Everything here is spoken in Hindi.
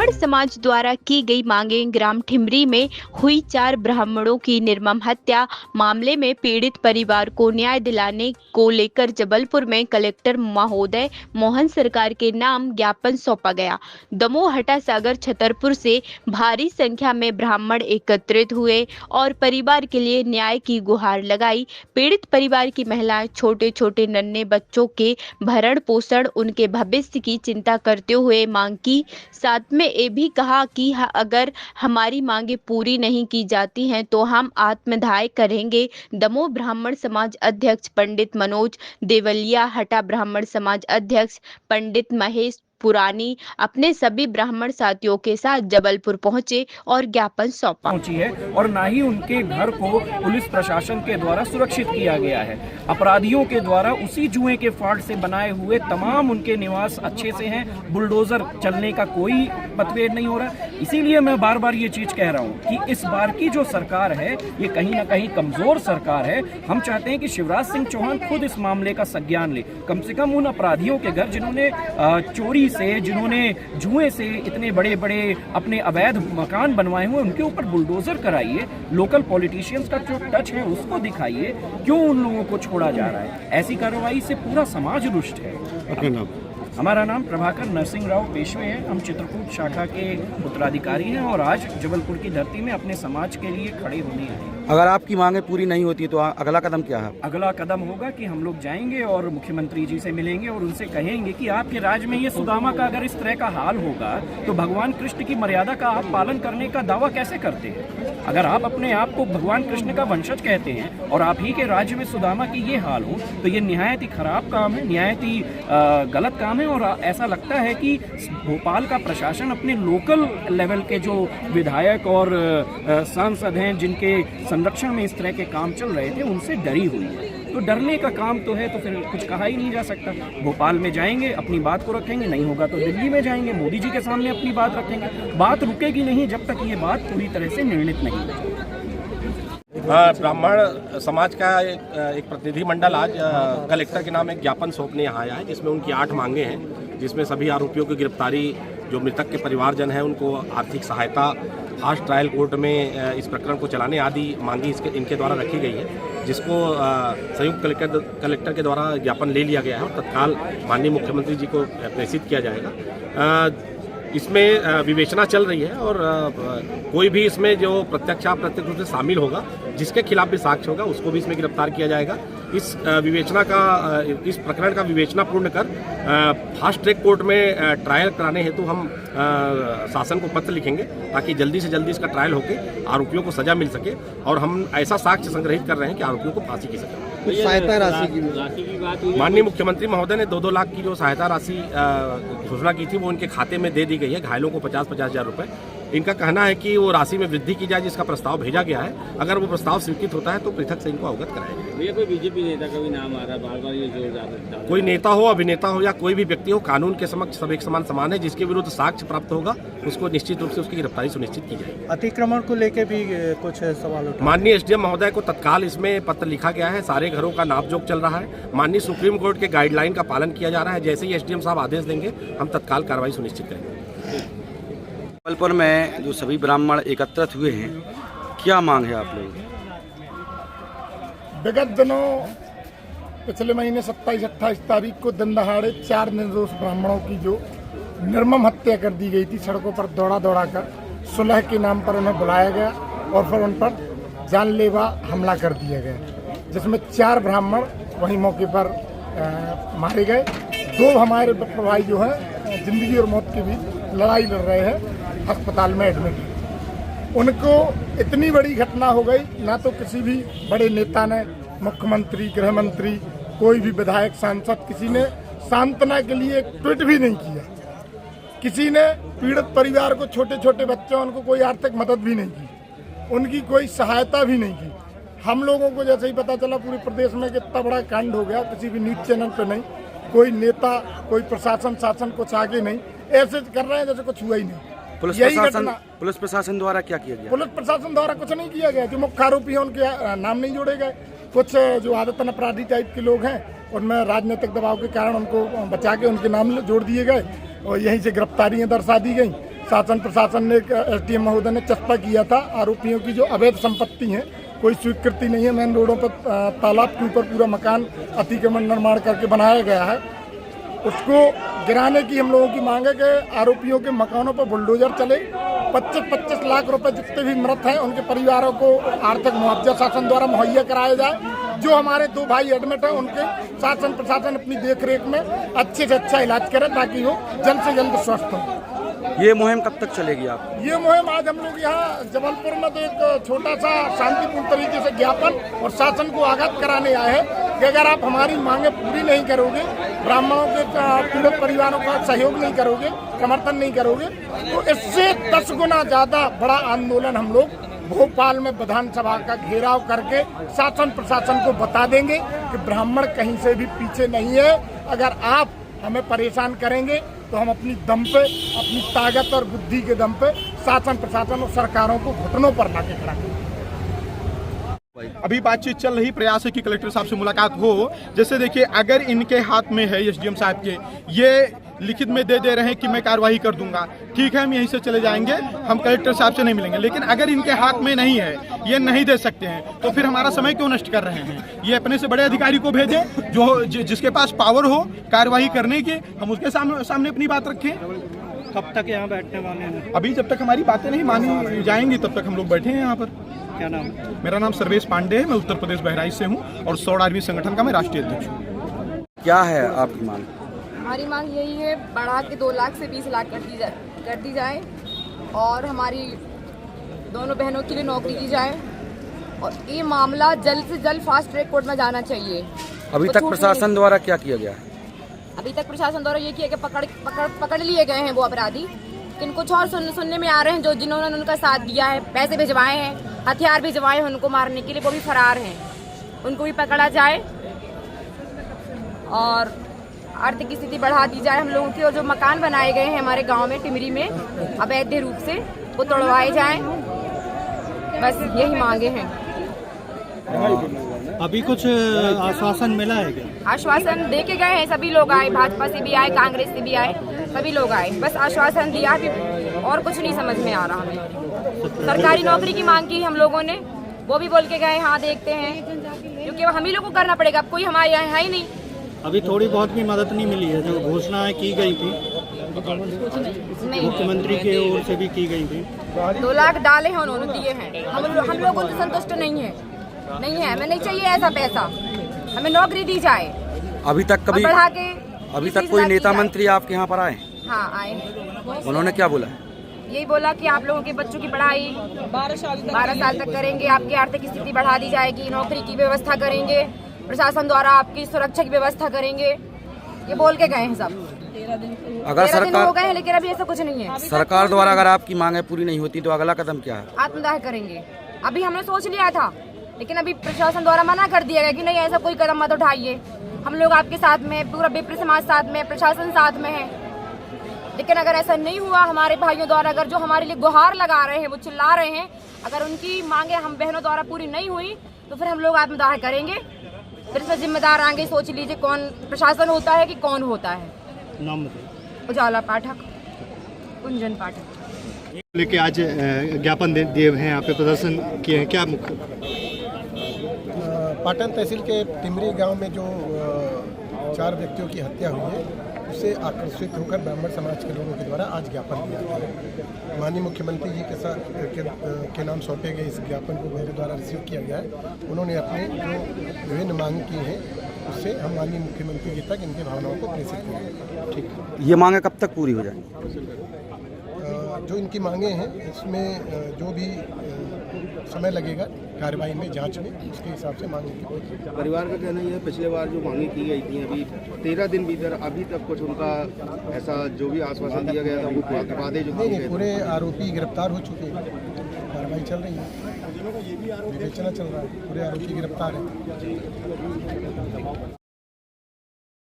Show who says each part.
Speaker 1: ब्राह्मण समाज द्वारा की गई मांगे। ग्राम ठिमरी में हुई 4 ब्राह्मणों की निर्मम हत्या मामले में पीड़ित परिवार को न्याय दिलाने को लेकर जबलपुर में कलेक्टर महोदय मोहन सरकार के नाम ज्ञापन सौंपा गया। दमोह, हटा सागर, छतरपुर से भारी संख्या में ब्राह्मण एकत्रित हुए और परिवार के लिए न्याय की गुहार लगाई। पीड़ित परिवार की महिलाएं छोटे छोटे नन्हे बच्चों के भरण पोषण, उनके भविष्य की चिंता करते हुए मांग की। साथ में ये भी कहा कि अगर हमारी मांगे पूरी नहीं की जाती हैं तो हम आत्मदाह करेंगे। दमोह ब्राह्मण समाज अध्यक्ष पंडित मनोज देवलिया, हटा ब्राह्मण समाज अध्यक्ष पंडित महेश पुरानी अपने सभी ब्राह्मण साथियों के साथ जबलपुर पहुंचे और ज्ञापन सौंपा।
Speaker 2: पहुंची है और ना ही उनके घर को पुलिस प्रशासन के द्वारा सुरक्षित किया गया है। अपराधियों के द्वारा उसी जुए के फाड़ से बनाए हुए तमाम उनके निवास अच्छे से हैं। बुलडोजर चलने का कोई पथवेद नहीं हो रहा। इसीलिए मैं बार बार ये चीज कह रहा हूँ कि इस बार की जो सरकार है ये कहीं ना कहीं कमजोर सरकार है। हम चाहते हैं कि शिवराज सिंह चौहान खुद इस मामले का संज्ञान ले। कम से कम उन अपराधियों के घर जिन्होंने चोरी से, जिन्होंने जुए से इतने बड़े बड़े अपने अवैध मकान बनवाए हुए, उनके ऊपर बुलडोजर कराइए। लोकल पॉलिटिशियंस का जो टच है उसको दिखाइए। क्यों उन लोगों को छोड़ा जा रहा है? ऐसी कार्रवाई से पूरा समाज रुष्ट है।
Speaker 3: अपने नाम?
Speaker 2: हमारा नाम प्रभाकर नरसिंह राव पेशवे है। हम चित्रकूट शाखा के उत्तराधिकारी हैं और आज जबलपुर की धरती में अपने समाज के लिए खड़े होने आए हैं।
Speaker 3: अगर आपकी मांगे पूरी नहीं होती तो अगला कदम क्या है?
Speaker 2: अगला कदम होगा कि हम लोग जाएंगे और मुख्यमंत्री जी से मिलेंगे और उनसे कहेंगे कि आपके राज्य में ये सुदामा का अगर इस तरह का हाल होगा तो भगवान कृष्ण की मर्यादा का आप पालन करने का दावा कैसे करते हैं? अगर आप अपने आप को भगवान कृष्ण का वंशज कहते हैं और आप ही के राज्य में सुदामा की ये हाल हो तो ये निहायत ही खराब काम है, निहायत ही गलत काम है। और ऐसा लगता है कि भोपाल का प्रशासन अपने लोकल लेवल के जो विधायक और सांसद हैं जिनके संरक्षण में इस तरह के काम चल रहे थे उनसे डरी हुई है। तो डरने का काम तो है तो फिर कुछ कहा ही नहीं जा सकता। भोपाल में जाएंगे, अपनी बात को रखेंगे, नहीं होगा तो दिल्ली में जाएंगे, मोदी जी के सामने अपनी बात रखेंगे। बात रुकेगी नहीं जब तक ये बात पूरी तरह से निर्णित नहीं हो जाए।
Speaker 4: ब्राह्मण समाज का एक प्रतिनिधिमंडल आज कलेक्टर के नाम एक ज्ञापन सौंपने यहाँ आया है जिसमें उनकी 8 मांगे हैं, जिसमें सभी आरोपियों की गिरफ्तारी, जो मृतक के परिवारजन हैं उनको आर्थिक सहायता, फास्ट ट्रायल कोर्ट में इस प्रकरण को चलाने आदि मांगी इनके द्वारा रखी गई है, जिसको संयुक्त कलेक्टर के द्वारा ज्ञापन ले लिया गया है और तत्काल माननीय मुख्यमंत्री जी को प्रेषित किया जाएगा। इसमें विवेचना चल रही है और कोई भी इसमें जो प्रत्यक्ष अप्रत्यक्ष रूप से शामिल होगा, जिसके खिलाफ भी साक्ष्य होगा, उसको भी इसमें गिरफ्तार किया जाएगा। इस प्रकरण का विवेचना पूर्ण कर फास्ट ट्रैक कोर्ट में ट्रायल कराने हेतु हम शासन को पत्र लिखेंगे ताकि जल्दी से जल्दी इसका ट्रायल होकर आरोपियों को सजा मिल सके। और हम ऐसा साक्ष्य संग्रहित कर रहे हैं कि आरोपियों को फांसी की सजा।
Speaker 3: सहायता राशि की
Speaker 4: बात माननीय मुख्यमंत्री महोदय ने 2-2 लाख की जो सहायता राशि घोषणा की थी वो उनके खाते में दे दी गई है। घायलों को 50-50 हज़ार रुपये। इनका कहना है कि वो राशि में वृद्धि की जाए जिसका प्रस्ताव भेजा गया है। अगर वो प्रस्ताव स्वीकृत होता है तो पृथक से इनको अवगत कराया जाएगा।
Speaker 5: भैया कोई बीजेपी नेता का भी नाम आ रहा है बार-बार, ये जोर जाता है।
Speaker 4: कोई नेता हो, अभिनेता हो या कोई भी व्यक्ति हो, कानून के समक्ष सब एक समान है। जिसके विरुद्ध साक्ष्य प्राप्त होगा उसको निश्चित रूप से उसकी गिरफ्तारी सुनिश्चित की जाएगी।
Speaker 6: अतिक्रमण को लेकर भी कुछ सवाल उठा।
Speaker 4: माननीय एसडीएम महोदय को तत्काल इसमें पत्र लिखा गया है। सारे घरों का नापजोक चल रहा है। माननीय सुप्रीम कोर्ट के गाइडलाइन का पालन किया जा रहा है। जैसे ही एसडीएम साहब आदेश देंगे हम तत्काल कार्रवाई सुनिश्चित करेंगे।
Speaker 3: जबलपुर में जो सभी ब्राह्मण एकत्रित हुए हैं, क्या मांग है आप लोगों की?
Speaker 7: विगत दिनों पिछले महीने 27-28 तारीख को दिन दहाड़े 4 निर्दोष ब्राह्मणों की जो निर्मम हत्या कर दी गई थी, सड़कों पर दौड़ा कर सुलह के नाम पर उन्हें बुलाया गया और फिर उन पर जानलेवा हमला कर दिया गया, जिसमें 4 ब्राह्मण वहीं मौके पर मारे गए। 2 हमारे भाई जो हैं जिंदगी और मौत की भी लड़ाई लड़ रहे हैं, अस्पताल में एडमिट है। उनको इतनी बड़ी घटना हो गई, ना तो किसी भी बड़े नेता ने, मुख्यमंत्री, गृह मंत्री, कोई भी विधायक, सांसद, किसी ने सांत्वना के लिए एक ट्वीट भी नहीं किया। किसी ने पीड़ित परिवार को, छोटे छोटे बच्चों, उनको कोई आर्थिक मदद भी नहीं की, उनकी कोई सहायता भी नहीं की। हम लोगों को जैसे ही पता चला पूरे प्रदेश में कि इतना बड़ा कांड हो गया, किसी भी न्यूज चैनल पर नहीं, कोई नेता, कोई प्रशासन, शासन कुछ आगे नहीं, ऐसे कर रहे हैं जैसे कुछ हुआ ही नहीं।
Speaker 3: पुलिस प्रशासन द्वारा क्या किया गया?
Speaker 7: पुलिस प्रशासन द्वारा कुछ नहीं किया गया। जो मुख्य आरोपी हैं उनके नाम नहीं जोड़े गए। कुछ जो आदतन अपराधी टाइप के लोग हैं उनमें राजनीतिक दबाव के कारण उनको बचा के उनके नाम जोड़ दिए गए और यहीं से गिरफ्तारियां दर्शा दी गई। शासन प्रशासन ने SDM महोदय ने चस्पा किया था। आरोपियों की जो अवैध संपत्ति है कोई स्वीकृति नहीं है। मेन रोडों पर तालाब के ऊपर पूरा मकान अतिक्रमण निर्माण करके बनाया गया है, उसको गिराने की हम लोगों की मांग है कि आरोपियों के मकानों पर बुलडोजर चले। 25-25 लाख रुपए जितने भी मृत हैं उनके परिवारों को आर्थिक मुआवजा शासन द्वारा मुहैया कराया जाए। जो हमारे 2 भाई एडमिट हैं उनके शासन प्रशासन अपनी देखरेख में अच्छे से अच्छा इलाज करे ताकि वो जल्द से जल्द स्वस्थ हो।
Speaker 3: ये मुहिम कब तक चलेगी आप?
Speaker 7: ये मुहिम आज हम लोग यहाँ जबलपुर में तो एक छोटा सा शांतिपूर्ण तरीके से ज्ञापन और शासन को अवगत कराने आए हैं कि अगर आप हमारी मांगे पूरी नहीं करोगे, ब्राह्मणों के पीड़ित परिवारों का सहयोग नहीं करोगे, समर्थन नहीं करोगे, तो इससे 10 गुना ज़्यादा बड़ा आंदोलन हम लोग भोपाल में विधानसभा का घेराव करके शासन प्रशासन को बता देंगे कि ब्राह्मण कहीं से भी पीछे नहीं है। अगर आप हमें परेशान करेंगे तो हम अपनी दम पे, अपनी ताकत और बुद्धि के दम पे शासन प्रशासन और सरकारों को घुटनों पर लाके खड़ा करेंगे।
Speaker 8: अभी बातचीत चल रही, प्रयास है कि कलेक्टर साहब से मुलाकात हो। जैसे देखिए, अगर इनके हाथ में है SDM साहब के, ये लिखित में दे रहे हैं कि मैं कार्रवाई कर दूंगा, ठीक है, हम यहीं से चले जाएंगे, हम कलेक्टर साहब से नहीं मिलेंगे। लेकिन अगर इनके हाथ में नहीं है, ये नहीं दे सकते हैं, तो फिर हमारा समय क्यों नष्ट कर रहे हैं? ये अपने से बड़े अधिकारी को भेजें जो जिसके पास पावर हो कार्रवाई करने की, हम उसके सामने अपनी बात रखें।
Speaker 6: कब तक यहाँ बैठने वाले हैं?
Speaker 8: अभी जब तक हमारी बातें नहीं मानी जाएंगी तब तक हम लोग बैठे हैं यहाँ पर।
Speaker 6: क्या नाम?
Speaker 8: मेरा नाम सर्वेश पांडे है, मैं उत्तर प्रदेश बहराइच से हूँ और 100 आदमी संगठन का मैं राष्ट्रीय अध्यक्ष हूँ।
Speaker 3: क्या है आपकी मांग?
Speaker 9: हमारी मांग यही है, बढ़ा के 2 लाख से 20 लाख कर दी जाए और हमारी दोनों बहनों के लिए नौकरी दी जाए और ये मामला जल्द से जल्द फास्ट ट्रैक कोर्ट में जाना चाहिए।
Speaker 3: अभी तक प्रशासन द्वारा क्या किया गया है?
Speaker 9: अभी तक प्रशासन द्वारा ये किया कि पकड़ लिए गए हैं वो अपराधी, लेकिन कुछ और सुनने में आ रहे हैं जो जिन्होंने उनका साथ दिया है, पैसे भिजवाए हैं, हथियार भिजवाए हैं उनको मारने के लिए, वो भी फरार हैं। उनको भी पकड़ा जाए और आर्थिक स्थिति बढ़ा दी जाए हम लोगों की, और जो मकान बनाए गए हैं हमारे गांव में टिमरी में अवैध रूप से, वो तोड़वाए जाएं। बस यही मांगे हैं।
Speaker 6: अभी कुछ आश्वासन मिला है क्या?
Speaker 9: आश्वासन दे के गए हैं, सभी लोग आए, भाजपा से भी आए, कांग्रेस से भी आए, सभी लोग आए, बस आश्वासन दिया भी और कुछ नहीं समझ में आ रहा हमें। सरकारी नौकरी की मांग की हम लोगों ने, वो भी बोल के गए हाँ देखते हैं, क्योंकि हम ही लोग को करना पड़ेगा, अब कोई हमारे यहाँ है ही नहीं।
Speaker 6: अभी थोड़ी बहुत भी मदद नहीं मिली है, जो घोषणाएं की गई थी मुख्यमंत्री की ओर से भी की गई थी।
Speaker 9: 2 लाख डाले हैं उन्होंने, दिए हैं, हम लोग उनसे संतुष्ट नहीं है, हमें नहीं चाहिए ऐसा पैसा, हमें नौकरी दी जाए।
Speaker 3: अभी तक कभी
Speaker 9: बढ़ा के
Speaker 3: अभी तक कोई नेता मंत्री आपके यहाँ पर आए?
Speaker 9: हाँ आए।
Speaker 3: उन्होंने क्या बोला?
Speaker 9: यही बोला कि आप लोगों के बच्चों की पढ़ाई 12 साल तक करेंगे, आपकी आर्थिक स्थिति बढ़ा दी जाएगी, नौकरी की व्यवस्था करेंगे, प्रशासन द्वारा आपकी सुरक्षा की व्यवस्था करेंगे, ये बोल के गए हैं सब।
Speaker 3: अगर
Speaker 9: 13 दिन
Speaker 3: सरकार
Speaker 9: हो गए हैं लेकिन अभी ऐसा कुछ नहीं है।
Speaker 3: सरकार द्वारा अगर आपकी मांगे पूरी नहीं होती तो अगला कदम क्या है?
Speaker 9: आत्मदाह करेंगे। अभी हमने सोच लिया था, लेकिन अभी प्रशासन द्वारा मना कर दिया गया कि नहीं ऐसा कोई कदम मत उठाइए, हम लोग आपके साथ में, पूरा विप्र समाज साथ में, प्रशासन साथ में है। लेकिन अगर ऐसा नहीं हुआ, हमारे भाइयों द्वारा अगर जो हमारे लिए गुहार लगा रहे हैं, वो चिल्ला रहे हैं, अगर उनकी मांगे हम बहनों द्वारा पूरी नहीं हुई तो फिर हम लोग आत्मदाह करेंगे। फिर से जिम्मेदार आगे सोच लीजिए कौन प्रशासन होता है कि कौन होता है।
Speaker 6: नाम बताइए।
Speaker 9: उजाला पाठक, कुंजन पाठक।
Speaker 6: लेके आज ज्ञापन दिए हुए हैं, यहाँ पे प्रदर्शन किए हैं, क्या मुख्य?
Speaker 7: पाटन तहसील के टिमरी गांव में जो 4 व्यक्तियों की हत्या हुई है, उससे आकर्षित होकर ब्राह्मण समाज के लोगों के द्वारा आज ज्ञापन दिया गया है। माननीय मुख्यमंत्री जी के साथ के नाम सौंपे गए इस ज्ञापन को मेरे द्वारा रिसीव किया गया है। उन्होंने अपने जो विभिन्न मांग की हैं, उससे हम माननीय मुख्यमंत्री जी तक इनके भावनाओं को प्रेषित करेंगे। ठीक है,
Speaker 3: ये मांगे कब तक पूरी हो जाएंगी?
Speaker 7: जो इनकी मांगे हैं, इसमें जो भी समय लगेगा कार्रवाई में, जांच में, उसके हिसाब से मांगे की।
Speaker 10: परिवार का कहना यह है, पिछले बार जो मांगे की गई थी, अभी 13 दिन भीतर अभी तक कुछ उनका ऐसा जो भी आश्वासन दिया गया था वो वादे जो
Speaker 7: नहीं, पूरे आरोपी गिरफ्तार हो चुके हैं, कार्रवाई चल रही है, विवेचना चल रहा है, पूरे आरोपी गिरफ्तार है।